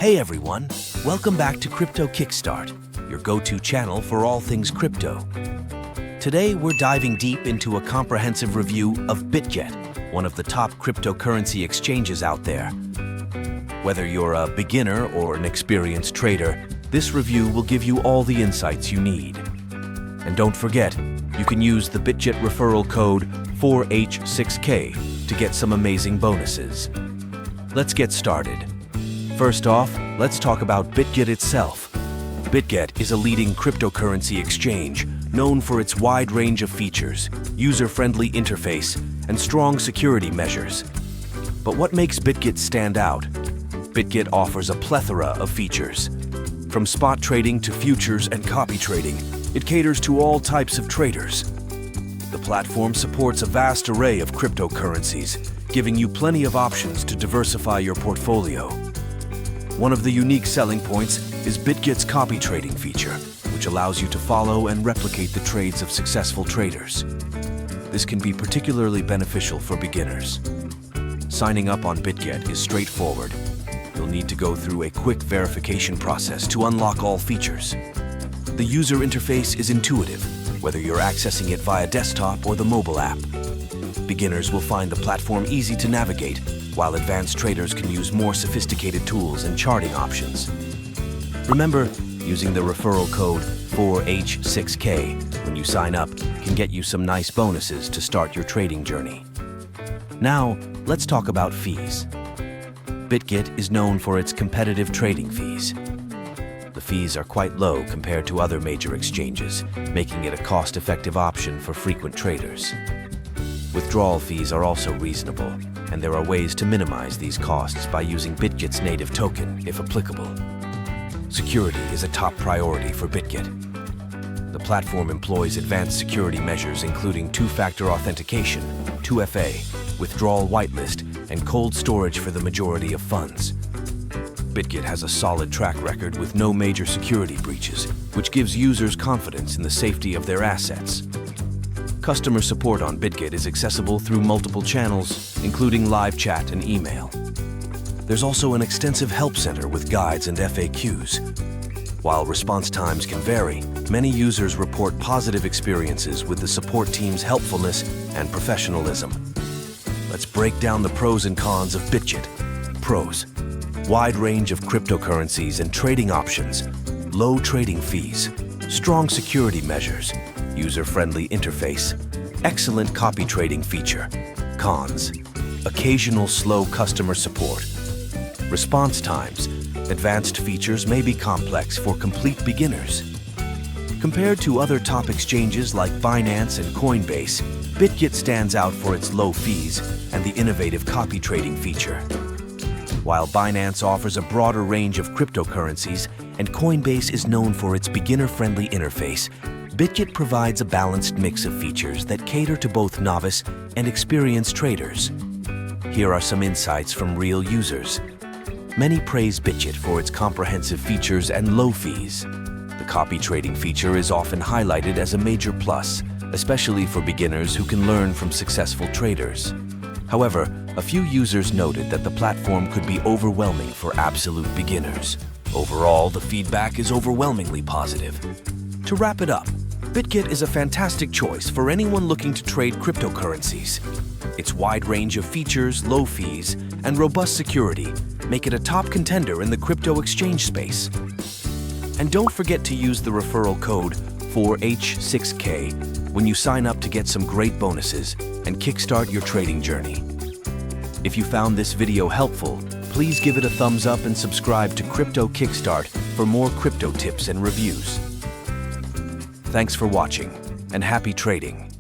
Hey everyone, welcome back to Crypto Kickstart, your go-to channel for all things crypto. Today we're diving deep into a comprehensive review of Bitget, one of the top cryptocurrency exchanges out there. Whether you're a beginner or an experienced trader, this review will give you all the insights you need. And don't forget, you can use the Bitget referral code 4H6K to get some amazing bonuses. Let's get started. First off, let's talk about Bitget itself. Bitget is a leading cryptocurrency exchange known for its wide range of features, user-friendly interface, and strong security measures. But what makes Bitget stand out? Bitget offers a plethora of features. From spot trading to futures and copy trading, it caters to all types of traders. The platform supports a vast array of cryptocurrencies, giving you plenty of options to diversify your portfolio. One of the unique selling points is Bitget's copy trading feature, which allows you to follow and replicate the trades of successful traders. This can be particularly beneficial for beginners. Signing up on Bitget is straightforward. You'll need to go through a quick verification process to unlock all features. The user interface is intuitive, whether you're accessing it via desktop or the mobile app. Beginners will find the platform easy to navigate, while advanced traders can use more sophisticated tools and charting options. Remember, using the referral code 4H6K when you sign up can get you some nice bonuses to start your trading journey. Now, let's talk about fees. Bitget is known for its competitive trading fees. The fees are quite low compared to other major exchanges, making it a cost-effective option for frequent traders. Withdrawal fees are also reasonable, and there are ways to minimize these costs by using Bitget's native token, if applicable. Security is a top priority for Bitget. The platform employs advanced security measures including two-factor authentication, 2FA, withdrawal whitelist, and cold storage for the majority of funds. Bitget has a solid track record with no major security breaches, which gives users confidence in the safety of their assets. Customer support on Bitget is accessible through multiple channels, including live chat and email. There's also an extensive help center with guides and FAQs. While response times can vary, many users report positive experiences with the support team's helpfulness and professionalism. Let's break down the pros and cons of Bitget. Pros: wide range of cryptocurrencies and trading options, low trading fees, strong security measures, user-friendly interface, excellent copy trading feature. Cons: occasional slow customer support. Response times: advanced features may be complex for complete beginners. Compared to other top exchanges like Binance and Coinbase, Bitget stands out for its low fees and the innovative copy trading feature. While Binance offers a broader range of cryptocurrencies and Coinbase is known for its beginner-friendly interface, Bitget provides a balanced mix of features that cater to both novice and experienced traders. Here are some insights from real users. Many praise Bitget for its comprehensive features and low fees. The copy trading feature is often highlighted as a major plus, especially for beginners who can learn from successful traders. However, a few users noted that the platform could be overwhelming for absolute beginners. Overall, the feedback is overwhelmingly positive. To wrap it up, Bitget is a fantastic choice for anyone looking to trade cryptocurrencies. Its wide range of features, low fees, and robust security make it a top contender in the crypto exchange space. And don't forget to use the referral code 4H6K when you sign up to get some great bonuses and kickstart your trading journey. If you found this video helpful, please give it a thumbs up and subscribe to Crypto Kickstart for more crypto tips and reviews. Thanks for watching, and happy trading!